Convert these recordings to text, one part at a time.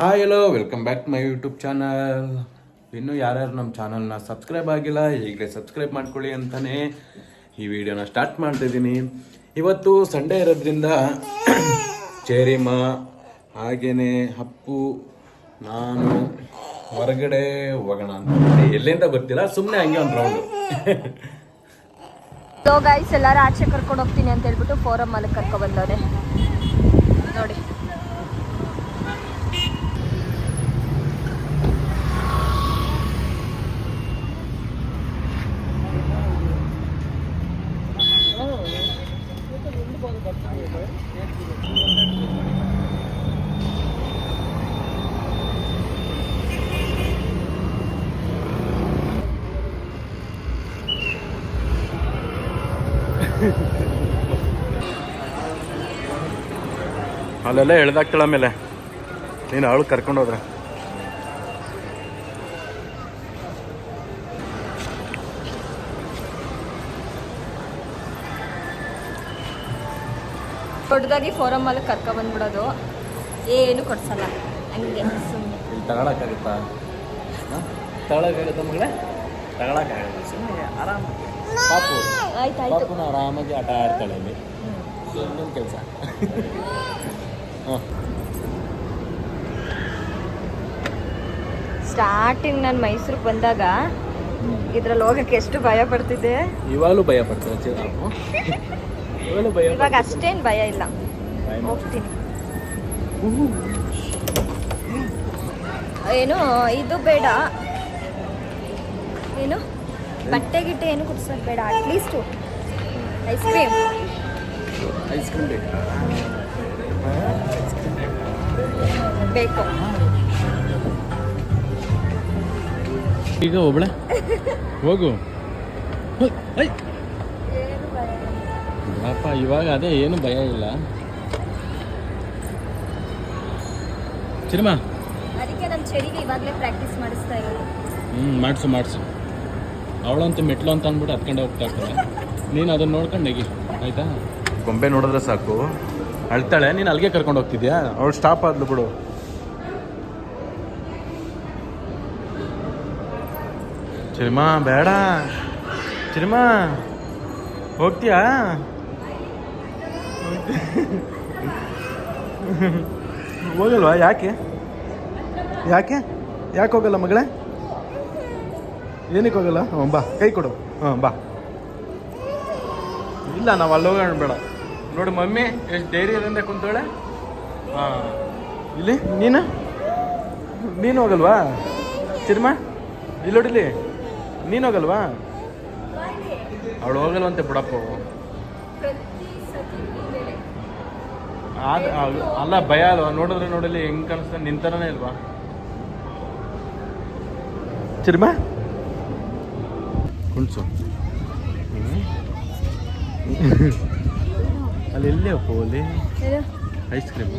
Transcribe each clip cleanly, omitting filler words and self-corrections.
Hi hello welcome back to my YouTube channel. ಇನ್ನೂ ಯಾರ್ಯಾರು ನಮ್ಮ ಚಾನಲ್ನ ಸಬ್ಸ್ಕ್ರೈಬ್ ಆಗಿಲ್ಲ ಈಗಲೇ ಸಬ್ಸ್ಕ್ರೈಬ್ ಮಾಡ್ಕೊಳ್ಳಿ ಅಂತಲೇ ಈ ವಿಡಿಯೋನ ಸ್ಟಾರ್ಟ್ ಮಾಡ್ತಿದ್ದೀನಿ. ಇವತ್ತು ಸಂಡೇ ಇರೋದ್ರಿಂದ ಚೇರಿಮಾ ಹಾಗೇನೆ ಅಪ್ಪು ನಾನು ಹೊರಗಡೆ ಹೋಗೋಣ ಅಂತ ಎಲ್ಲಿಂದ ಗೊತ್ತಿಲ್ಲ, ಸುಮ್ಮನೆ ಹಂಗೆ ಒಂದು ರೌಂಡು. ಸೊ ಗೈಸ್ ಎಲ್ಲರೂ ಆಚೆ ಕರ್ಕೊಂಡು ಹೋಗ್ತೀನಿ ಅಂತ ಹೇಳ್ಬಿಟ್ಟು ಫೋರಮ್ ಅಲ್ಲಿ ಕರ್ಕೊಂಡು ಬಂದವ್ರೆ ನೋಡಿ. ಅಲ್ಲೆಲ್ಲ ಎಳ್ದಾಗ್ತಾಳ ಆಮೇಲೆ ನೀನು ಅವಳು ಕರ್ಕೊಂಡು ಹೋದ್ರೆ ದೊಡ್ಡದಾಗಿ ಫೋರಮ್ ಅಲ್ಲಿ ಕರ್ಕೊಂಡು ಬಂದ್ಬಿಡೋದು, ಏನು ಕೊಡ್ಸಲ್ಲ ಹಂಗೆ ಸುಮ್ಮನೆ. ಇಲ್ಲಿ ತಗೊಳಕ್ಕಾಗುತ್ತಾ? ತಗೊಳಕ್ಕಾಗುತ್ತಾ ಮಗಳೇ? ತಗೊಳಕ್ಕಾಗಲ್ಲ, ಸುಮ್ಮನೆ ಆರಾಮ ಪಾಪು ಪಾಪುನ ಆರಾಮಾಗಿ ಆಟ ಆಡ್ತಾಳೆ ಇಲ್ಲಿ. ಇನ್ನೊಂದು ಕೆಲಸ ಸ್ಟಾರ್ಟಿಂಗ್ ನಾನು ಮೈಸೂರಿಗೆ ಬಂದಾಗ ಇದ್ರಲ್ಲಿ ಹೋಗಕ್ಕೆ ಎಷ್ಟು ಭಯ ಪಡ್ತಿದ್ದೆ. ಇವಾಗಲೂ ಭಯ ಪಡ್ತಾರೆ. ಇವಾಗ ಅಷ್ಟೇನು ಭಯ ಇಲ್ಲ, ಹೋಗ್ತೀನಿ. ಏನು ಇದು ಬೇಡ, ಏನು ಬಟ್ಟೆ ಗಿಟ್ಟೆ ಏನು ಕುಡ್ಸೋದು ಬೇಡ, ಅಟ್ಲೀಸ್ಟು ಐಸ್ ಕ್ರೀಮ್ ಬೇಕು. ಈಗ ಒಬ್ಳೆ ಹೋಗು ಅಪ್ಪ. ಇವಾಗ ಅದೇ ಏನು ಭಯ ಇಲ್ಲ. ಚಿರಮ್ಮ ಅದಕ್ಕೆ ನಮ್ಮ ಚೆರಿಗೆ ಇವಾಗಲೇ ಪ್ರಾಕ್ಟೀಸ್ ಮಾಡಿಸ್ತಾ ಇರೋದು. ಮಾಡಿಸು ಅವಳಂತೂ ಮೆಟ್ಲು ಅಂತ ಅಂದ್ಬಿಟ್ಟು ಹತ್ಕೊಂಡೆ ಹೋಗ್ತಾ ಇರ್ತಾಳೆ. ನೀನು ಅದನ್ನ ನೋಡ್ಕೊಂಡು ಹೇಗಿ ಆಯ್ತಾ? ಗೊಂಬೆ ನೋಡಿದ್ರೆ ಸಾಕು ಅಳ್ತಾಳೆ. ನೀನು ಅಲ್ಲಿಗೆ ಕರ್ಕೊಂಡು ಹೋಗ್ತಿದ್ಯಾ? ಅವಳು ಸ್ಟಾಪ್ ಆದ್ಲು ಬಿಡು. ಚಿರಿಮಾ ಬೇಡ, ಚಿರಿಮಾ ಹೋಗ್ತೀಯಾ? ಹೋಗಲ್ವಾ? ಯಾಕೆ ಯಾಕೆ ಯಾಕೆ ಹೋಗಲ್ಲ ಮಗಳೇ? ಏನಕ್ಕೆ ಹೋಗಲ್ಲ? ಬಾ ಕೈ ಕೊಡು. ಬಾ. ಇಲ್ಲ ನಾವು ಅಲ್ಲಿ ಹೋಗೋಣ ಬೇಡ. ನೋಡಿ ಮಮ್ಮಿ ಎಷ್ಟು ಧೈರ್ಯದಿಂದ ಕುಂತೋಳೆ. ಇಲ್ಲಿ ನೀನು ಹೋಗಲ್ವಾ ಚಿರ್ಮಾ? ಇಲ್ಲಿ ನೋಡಿಲಿ, ನೀನು ಹೋಗಲ್ವಾ? ಅವಳು ಹೋಗಲ್ವಂತೆ ಬಿಡಪ್ಪ. ಅಲ್ಲ ಭಯ ಅಲ್ವಾ? ನೋಡಿದ್ರೆ ನೋಡಲಿ ಹೆಂಗ್ ಕಾಣಿಸ್ತಾನೆ, ನಿಂತರನೇ ಇಲ್ವಾ ಚಿರ್ಮಾ? ಕುಣ್ಸು ಅಲ್ಲಿ ಎಲ್ಲೇ ಅಪ್ಪ ಅಲ್ಲಿ ಐಸ್ ಕ್ರೀಮ್.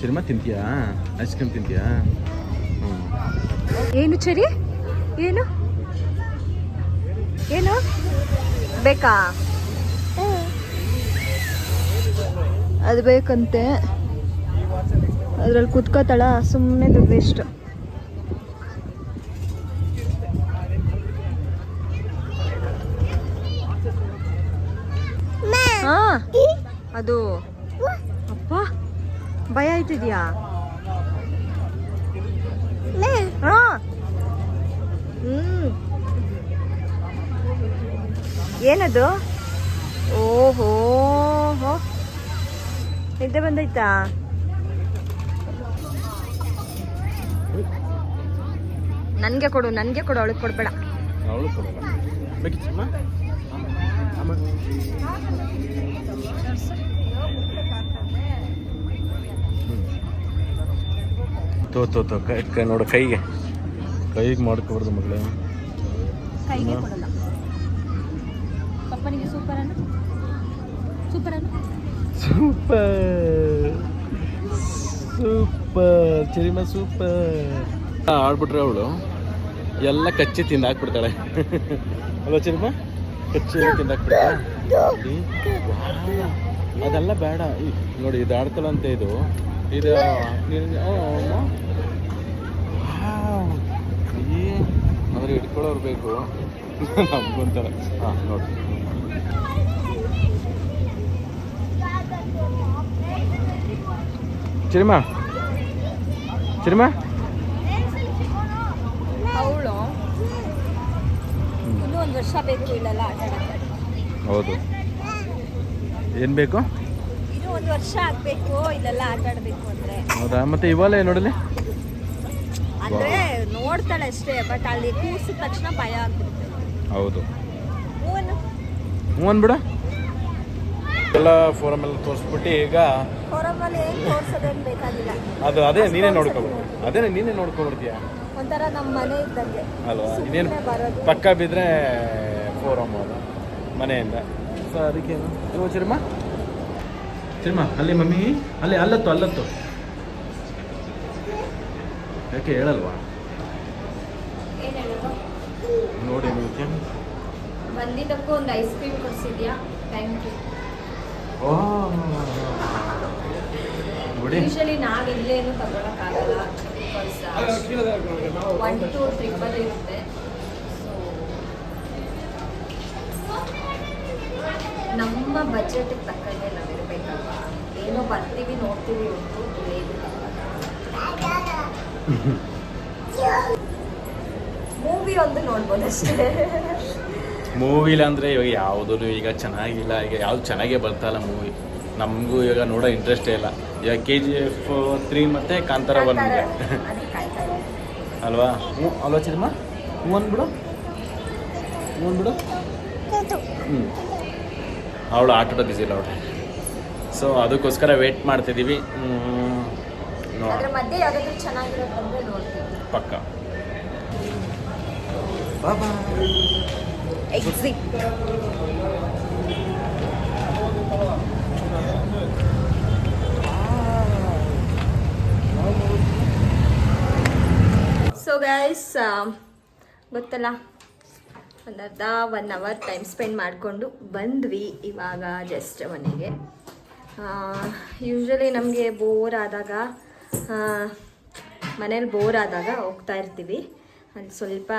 ಚಿರ್ಮಾ ತಿಂತೀಯಾ? ಐಸ್ ಕ್ರೀಮ್ ತಿಂತೀಯಾ? ಏನು ಚೆರಿ? ಏನು ಏನು ಬೇಕಾ? ಅದು ಬೇಕಂತೆ. ಅದ್ರಲ್ಲಿ ಕುತ್ಕೋತಾಳ, ಸುಮ್ಮನೆ ದುಡ್ಡು ವೇಸ್ಟ್. ಅದು ಅಪ್ಪ ಭಯ ಆಯ್ತಿದ್ಯಾ? ಏನದು? ಓಹೋ ನಿದ್ದೆ ಬಂದೈತಾ? ನನಗೆ ಕೊಡು ಅವಳಿಗೆ ಕೊಡ್ಬೇಡ. ನೋಡು ಕೈಗೆ ಮಾಡ್ಕೊಬಾರ್ದು ಮಗಳೇ. ಕೈಗೆ ಕೊಡಲ್ಲ. ಪಪ್ಪನಿಗೆ ಸೂಪರ್ ಚಿರಿಮಾ ಸೂಪರ್ ಆಡ್ಬಿಟ್ರೆ ಅವಳು ಎಲ್ಲ ಕಚ್ಚಿ ತಿಂದಾಕ್ಬಿಡ್ತಾಳೆ ಅಲ್ಲ ಚಿರಿಮಾ? ಕಚ್ಚಿ ತಿಂದಾಕ್ಬಿಡ್ತಾಳೆ. ಅದೆಲ್ಲ ಬೇಡ ನೋಡಿ, ಇದು ಆಡ್ತಾಳಂತೆ ಇದು ಇದು ಅಂದರೆ ಹಿಡ್ಕೊಳ್ಳೋರು ಬೇಕು ನಮ್ಗೊಂತಾರೆ. ಹಾಂ ನೋಡಿ, ಚಿರಿಮಾ ಚಿರಿಮಾ ಅವಳು ಇನ್ನೂ 1 ವರ್ಷ ಬೇಕು ಇಲ್ಲೆಲ್ಲ ಆಟ ಆಡಕ್ಕೆ. ಹೌದು, ಏನು ಬೇಕು? ಇನ್ನೂ 1 ವರ್ಷ ಆಗಬೇಕು ಇಲ್ಲೆಲ್ಲ ಆಟ ಆಡಬೇಕು ಅಂದರೆ. ಹೌದಾ? ಮತ್ತು ಇವಾಗಲೇ ನೋಡಲಿ ಅಂದರೆ ನೋಡ್ತಾಳೆ ಅಷ್ಟೇ, ಬಟ್ ಅಲ್ಲಿ ಕೂಸಿದ ತಕ್ಷಣ ಭಯ ಆಗ್ಬಿಡುತ್ತೆ. ಹೌದು, ಹೂವನ್ನು ಹ್ಞೂ ಅಂದ್ಬಿಡ. ಎಲ್ಲ ಫೋರಮ್ ಎಲ್ಲ ತೋರಿಸ್ಬಿಟ್ಟು ಈಗ ಫೋರಮಲ್ಲಿ ಏನು ತೋರಿಸೋದೇನು ಬೇಕಾಗಿಲ್ಲ. ಅದೇ ನೀನೇ ನೋಡ್ಕೊಬಿಡ್ತೀಯ ಒಂಥರ ನಮ್ಮ ಮನೆ ಇದ್ದಂಗೆ ಅಲ್ವಾ? ಇನ್ನೇನು ಬರೋದು. ಪಕ್ಕ ಬಿದ್ದರೆ ಫೋರಮ್ ಅದು ಮನೆಯಿಂದ. ಸೊ ಅದಕ್ಕೇನು ಚಿರಿಮಾ ಅಲ್ಲಿ ಮಮ್ಮಿ ಅಲ್ಲತ್ತು ಯಾಕೆ ಹೇಳಲ್ವಾ? ಏನು ಹೇಳೋದು? ನೋಡಿ ನಿಮಗೆ ಬಂದಿದ್ದಕ್ಕೂ ಒಂದು ಐಸ್ ಕ್ರೀಮ್ ಕೊಡಿಸಿದ್ಯಾ, ಥ್ಯಾಂಕ್ ಯು. ನೋಡಿ, ಯೂಶಲಿ ನಾವು ಇಲ್ಲೇನು ತಗೊಳಕ್ಕಾಗಲ್ಲ, 1 to 3 ಇರುತ್ತೆ. ನಮ್ಮ ಬಜೆಟ್ಗೆ ತಕ್ಕಂಗೆ ನಾವು ಇರಬೇಕಲ್ವಾ? ಏನೋ ಬರ್ತೀವಿ ನೋಡ್ತೀವಿ ಹೊತ್ತು ಏನು ಮೂವಿ ಒಂದು ನೋಡ್ಬೋದು ಅಷ್ಟೇ. ಮೂವಿಲ್ಲ ಅಂದರೆ ಇವಾಗ ಯಾವುದೂ ಈಗ ಚೆನ್ನಾಗಿಲ್ಲ, ಈಗ ಯಾವ್ದು ಚೆನ್ನಾಗೇ ಬರ್ತಾಯಿಲ್ಲ ಮೂವಿ. ನಮಗೂ ಇವಾಗ ನೋಡೋ ಇಂಟ್ರೆಸ್ಟೇ ಇಲ್ಲ. ಈಗ KGF 3 ಮತ್ತು ಕಾಂತಾರ 1 ಇದೆ ಅಲ್ವಾ? ಅಲ್ವಾ ಚಿರಿಮಾ? ಹ್ಞೂ ಅಂದ್ಬಿಡು. ಅವಳು ಆಟೋಟ ಬಿಸಿ ಇಲ್ಲ ಅವಳು. ಸೊ ಅದಕ್ಕೋಸ್ಕರ ವೇಟ್ ಮಾಡ್ತಿದ್ದೀವಿ. ಅದ್ರ ಮಧ್ಯೆ ಯಾವ್ದಾದ್ರು ಚೆನ್ನಾಗಿರೋದಂದ್ರೆ ನೋಡ್ತೀವಿ ಪಕ್ಕ. ಬಾಬಾ ಎಕ್ಸಿಟ್. ಸೊ ಗೈಸ್, ಗೊತ್ತಲ್ಲ, ಒಂದು ಅರ್ಧ 1 hour ಟೈಮ್ ಸ್ಪೆಂಡ್ ಮಾಡಿಕೊಂಡು ಬಂದ್ವಿ ಇವಾಗ ಜಸ್ಟ್ ಮನೆಗೆ. ಯೂಶ್ವಲಿ ನಮಗೆ ಮನೇಲಿ ಬೋರ್ ಆದಾಗ ಹೋಗ್ತಾ ಇರ್ತೀವಿ. ಅಲ್ಲಿ ಸ್ವಲ್ಪ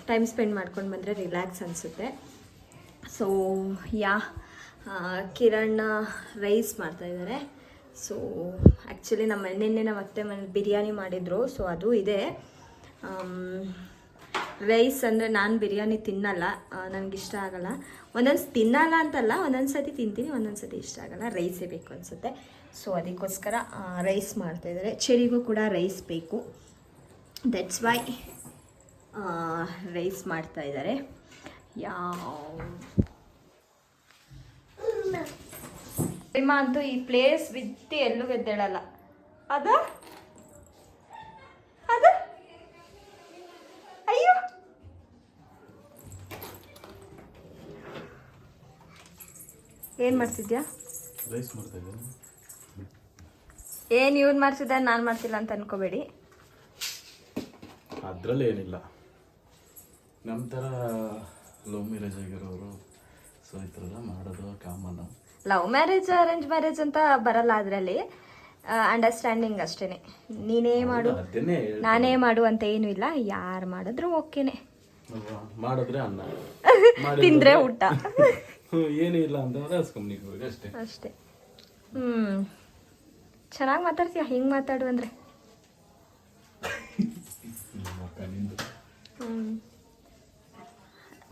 ಟೈಮ್ ಸ್ಪೆಂಡ್ ಮಾಡ್ಕೊಂಡು ಬಂದರೆ ರಿಲ್ಯಾಕ್ಸ್ ಅನಿಸುತ್ತೆ. ಸೊ ಕಿರಣ್ ರೈಸ್ ಮಾಡ್ತಾಯಿದ್ದಾರೆ. ಸೊ ಆ್ಯಕ್ಚುಲಿ ನಿನ್ನೆ ನಮ್ಮ ಅತ್ತೆ ಮನೇಲಿ ಬಿರಿಯಾನಿ ಮಾಡಿದರು. ಸೊ ಅದು ಇದೆ. ರೈಸ್ ಅಂದರೆ ನಾನು ಬಿರಿಯಾನಿ ತಿನ್ನಲ್ಲ, ನನಗಿಷ್ಟ ಆಗಲ್ಲ. ಒಂದೊಂದು ತಿನ್ನಲ್ಲ ಅಂತಲ್ಲ, ಒಂದೊಂದು ಸತಿ ತಿಂತೀನಿ, ಒಂದೊಂದು ಸತಿ ಇಷ್ಟ ಆಗಲ್ಲ. ರೈಸೇ ಬೇಕು ಅನಿಸುತ್ತೆ. ಸೊ ಅದಕ್ಕೋಸ್ಕರ ರೈಸ್ ಮಾಡ್ತಾಯಿದ್ದಾರೆ. ಚೆರಿಗೂ ಕೂಡ ರೈಸ್ ಬೇಕು, ದಟ್ಸ್ ವೈ ರೈಸ್ ಮಾಡ್ತಾಯಿದ್ದಾರೆ. ಅಂತೂ ಈ ಪ್ಲೇಸ್ ಬಿಟ್ಟು ಎಲ್ಲೂ ಎದ್ದೇಳಲ್ಲ. ಅದು ಅಯ್ಯೋ, ಏನು ಮಾಡ್ತಿದ್ಯಾ? ರೈಸ್ ಮಾಡ್ತಾಯಿದ್ದೆ. ಏನು ಇವ್ನು ಮಾಡ್ತಿದ್ದ, ನಾನು ಮಾಡ್ತಿಲ್ಲ ಅಂತ ಅನ್ಕೋಬೇಡಿ. ಅದರಲ್ಲಿ ಏನಿಲ್ಲ, ನಮ್ಮ ಥರ ಲವ್ ಮ್ಯಾರೇಜ್ ಆಗಿರೋರು ಸೊ ಈ ಥರ ಎಲ್ಲ ಮಾಡೋದು common. Love marriage arrange marriage ಅಂತ ಬರಲ್ಲ, ಅದರಲ್ಲಿ ಅಂಡರ್ಸ್ಟ್ಯಾಂಡಿಂಗ್ ಅಷ್ಟೇ. ನೀನೇ ಮಾಡು ನಾನೇ ಮಾಡು ಅಂತ ಏನೂ ಇಲ್ಲ, ಯಾರು ಮಾಡಿದ್ರು ಓಕೆನೆ. ಮಾಡಿದ್ರೆ ಅನ್ನ ತಿಂದ್ರೆ ಊಟ, ಏನೂ ಇಲ್ಲ ಅಂತಂದ್ರೆ ಹಸ್ಕೊಂಬನಿಗೆ ಅಷ್ಟೇ ಅಷ್ಟೇ. ಚೆನ್ನಾಗಿ ಮಾತಾಡ್ತೀಯ, ಹಿಂಗೆ ಮಾತಾಡು ಅಂದರೆ.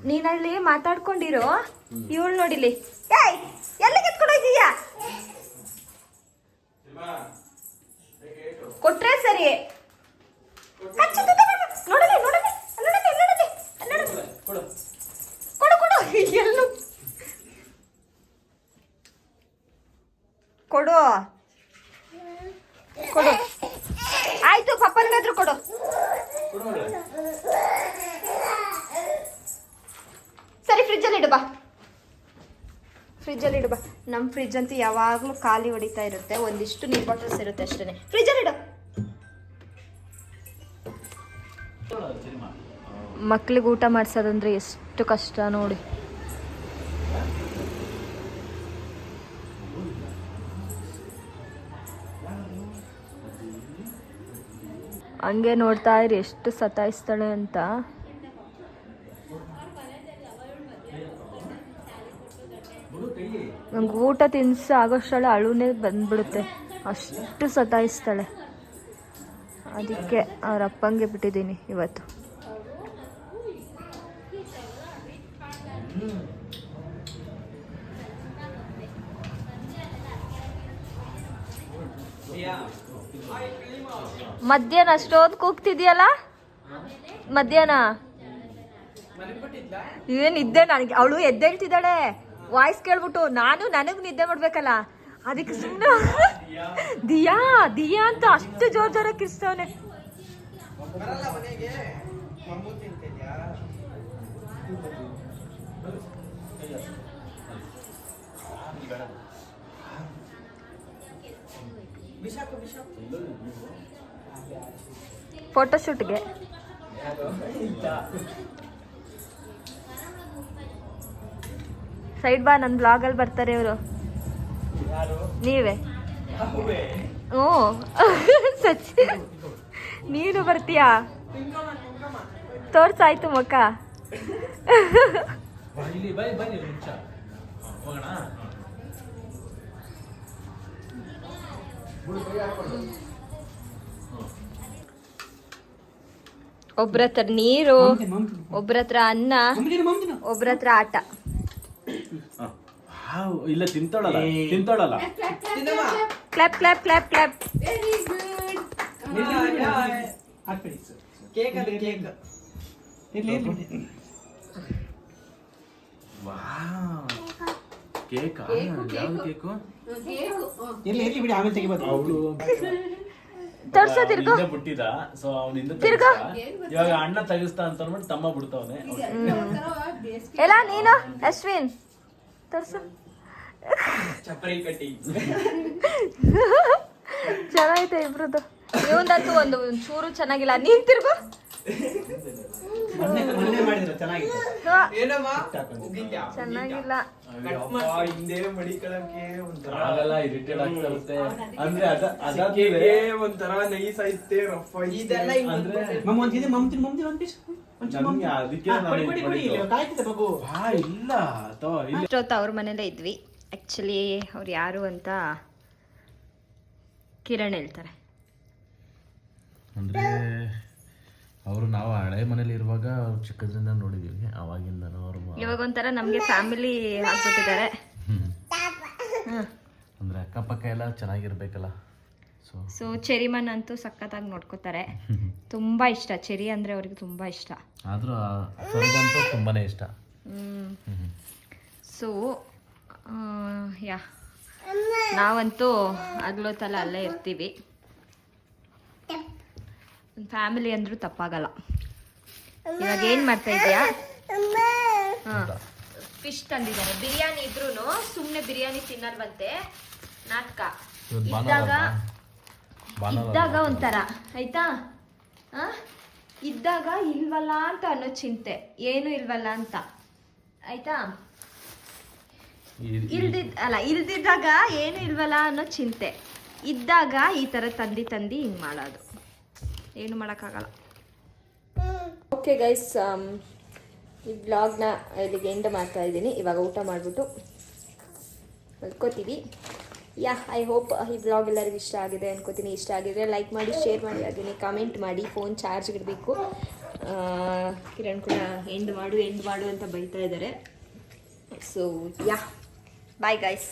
ನೀನಲ್ಲಿ ಮಾತಾಡ್ಕೊಂಡಿರೋ, ಇವಳು ನೋಡಿಲಿ, ಎಲ್ಲಿ ಕಿತ್ಕೊಂಡೋಗಿದೀಯಾ? ಕೊಟ್ರೆ ಸರಿ. ನೋಡಲಿ ಕೊಡು ಎಲ್ಲೂ ಕೊಡು. ಆಯ್ತು, ಪಪ್ಪನಿಗಾದ್ರೂ ಕೊಡು. ಸರಿ, ಫ್ರಿಜ್ಜಲ್ಲಿ ಇಡು ಬಾ. ನಮ್ಮ ಫ್ರಿಜ್ ಅಂತೂ ಯಾವಾಗಲೂ ಖಾಲಿ ಹೊಡಿತಾ ಇರುತ್ತೆ. ಒಂದಿಷ್ಟು ನೀರು ಬಾಟಲ್ಸ್ ಇರುತ್ತೆ ಅಷ್ಟೇ. ಫ್ರಿಜ್ಜಲ್ಲಿ ಇಡು. ಮಕ್ಳಿಗೆ ಊಟ ಮಾಡಿಸೋದಂದ್ರೆ ಎಷ್ಟು ಕಷ್ಟ ನೋಡಿ. ಹಂಗೆ ನೋಡ್ತಾ ಇರಿ ಎಷ್ಟು ಸತಾಯಿಸ್ತಾಳೆ ಅಂತ. ನಂಗೆ ಊಟ ತಿನ್ಸಿ ಆಗೋಷ್ಟಳೆ ಅಳುನೇ ಬಂದ್ಬಿಡುತ್ತೆ, ಅಷ್ಟು ಸತಾಯಿಸ್ತಾಳೆ. ಅದಕ್ಕೆ ಅವ್ರ ಅಪ್ಪಂಗೆ ಬಿಟ್ಟಿದ್ದೀನಿ ಇವತ್ತು. ಮಧ್ಯಾಹ್ನ ಅಷ್ಟೊಂದು ಕೂಗ್ತಿದ್ಯಲ್ಲ, ಮಧ್ಯಾಹ್ನ ಏನ್ ನಿದ್ದೆ ನನಗೆ. ಅವಳು ಎದ್ದೇಳ್ತಿದ್ದಾಳೆ ವಾಯ್ಸ್ ಕೇಳ್ಬಿಟ್ಟು, ನನಗ್ ನಿದ್ದೆ ಮಾಡ್ಬೇಕಲ್ಲ, ಅದಕ್ಕೆ ಸುಮ್ಮನೆ ದಿಯಾ ದಿಯಾ ಅಂತ ಅಷ್ಟು ಜೋರ ಕಿರ್ಸ್ತವನೆ. ಫೋಟೋಶೂಟ್ಗೆ ಸೈಡ್ ಬಾ, ನನ್ನ ಬ್ಲಾಗಲ್ಲಿ ಬರ್ತಾರೆ ಇವರು. ನೀವೇ? ಹ್ಞೂ ಸಚ್ಚಿ, ನೀನು ಬರ್ತೀಯಾ? ತೋರ್ಸಾಯ್ತು ಮುಖ. ಒಬ್ರ ಹತ್ರ ನೀರು, ಒಬ್ರ ಹತ್ರ ಅನ್ನ, ಒಬ್ರ ಹತ್ರ ಆಟ. ಇಲ್ಲ ತಿಂತಾಳಲ್ಲ. Clap clap clap clap. Cake ಯಾವ್ದು ಕೇಕು? ತರ್ಸೋ ತಿರ್ಗೋ ಬಿಟ್ಟಿದ. ಸೊ ಅವನಿಂದ ತಿರ್ಗೋ. ಇವಾಗ ಅಣ್ಣ ತೆಗಿಸ್ತಾ ಅಂತ ಅಂದ್ಬಿಟ್ಟು ತಮ್ಮ ಬಿಡ್ತಾವನೆ. ಎಲ್ಲ ನೀನು ಅಶ್ವಿನ್ ತರ್ಸು. ಚಪ್ಪರಿ ಕಟ್ಟಿ ಚೆನ್ನಾಗೈತೆ ಇಬ್ರದ್ದು. ಇವಂದಂತೂ ಒಂದು ಚೂರು ಚೆನ್ನಾಗಿಲ್ಲ. ನೀನ್ ತಿರ್ಗು. ಚೆನ್ನಾಗಿಲ್ಲ. ಆಗಲ್ಲ, ಇರಿಟೇಟ್ ಆಗ್ತಿರುತ್ತೆ. ಅಂದ್ರೆ ಒಂಥರ ನೈಸ್ ಐತೆ, ಅಷ್ಟೊತ್ತು ಅವ್ರ ಮನೇಲೇ ಇದ್ವಿ. ಆ್ಯಕ್ಚುಲಿ ಅವ್ರು ಯಾರು ಅಂತ ಕಿರಣ್ ಹೇಳ್ತಾರೆ. ಅಂದರೆ ಅವರು ನಾವು ಹಳೆ ಮನೇಲಿ ಇರುವಾಗ ಚಿಕ್ಕದ್ರಿಂದ ನೋಡಿದೀವಿ, ಅವಾಗಿಂದನೂ ಅವರು ಇವಾಗ ಒಂಥರ ನಮಗೆ ಫ್ಯಾಮಿಲಿ ಆಗ್ಬಿಟ್ಟಿದ್ದಾರೆ. ಅಂದರೆ ಅಕ್ಕಪಕ್ಕ ಎಲ್ಲ ಚೆನ್ನಾಗಿರ್ಬೇಕಲ್ಲ. ಸೊ ಚೆರಿಮನ್ ಅಂತೂ ಸಖತ್ತಾಗಿ ನೋಡ್ಕೋತಾರೆ. ತುಂಬ ಇಷ್ಟ ಚೆರಿ ಅಂದರೆ ಅವ್ರಿಗೆ ತುಂಬ ಇಷ್ಟ. ಆದರೂ ಸ್ವರ್ಗಂತೂ ತುಂಬಾನೇ ಇಷ್ಟ. ಸೊ ಯಾ ನಾವಂತೂ ಆಗ್ಲೋತಲ್ಲ ಅಲ್ಲೇ ಇರ್ತೀವಿ. ಫ್ಯಾಮಿಲಿ ಅಂದ್ರೂ ತಪ್ಪಾಗಲ್ಲ. ಇವಾಗ ಏನು ಮಾಡ್ತಾ ಇದೆಯಾ? ಫಿಶ್ ತಂದಿದ್ದಾರೆ. ಬಿರಿಯಾನಿ ಇದ್ರೂ ಸುಮ್ಮನೆ ತಿನ್ನಲ್ವಂತೆ, ನಾಟಕ. ಇದ್ದಾಗ ಒಂಥರ ಆಯ್ತಾ, ಇದ್ದಾಗ ಇಲ್ವಲ್ಲ ಅಂತ ಅನ್ನೋ ಚಿಂತೆ, ಏನು ಇಲ್ವಲ್ಲ ಅಂತ ಆಯ್ತಾ. ಇಲ್ದಿದ್ದಾಗ ಏನು ಇಲ್ವಲ್ಲ ಅನ್ನೋ ಚಿಂತೆ, ಇದ್ದಾಗ ಈ ಥರ ತಂದು ಹಿಂಗೆ ಮಾಡೋದು, ಏನು ಮಾಡೋಕ್ಕಾಗಲ್ಲ. ಓಕೆ ಗೈಸ್, ಈ ಬ್ಲಾಗ್ನ ಇಲ್ಲಿಗೆ ಎಂಡ್ ಮಾಡ್ತಾ ಇದ್ದೀನಿ. ಇವಾಗ ಊಟ ಮಾಡಿಬಿಟ್ಟು ಮಲ್ಕೋತೀವಿ. ಐ ಹೋಪ್ ಈ ಬ್ಲಾಗ್ ಎಲ್ಲರಿಗೂ ಇಷ್ಟ ಆಗಿದೆ ಅನ್ಕೋತೀನಿ. ಇಷ್ಟ ಆಗಿದ್ರೆ ಲೈಕ್ ಮಾಡಿ, ಶೇರ್ ಮಾಡಿ, ಹಾಗೆಯೇ ಕಮೆಂಟ್ ಮಾಡಿ. ಫೋನ್ ಚಾರ್ಜ್ ಇಡಬೇಕು. ಕಿರಣ್ ಕೂಡ ಎಂಡ್ ಮಾಡು ಅಂತ ಬೈತಾ ಇದ್ದಾರೆ. So bye guys.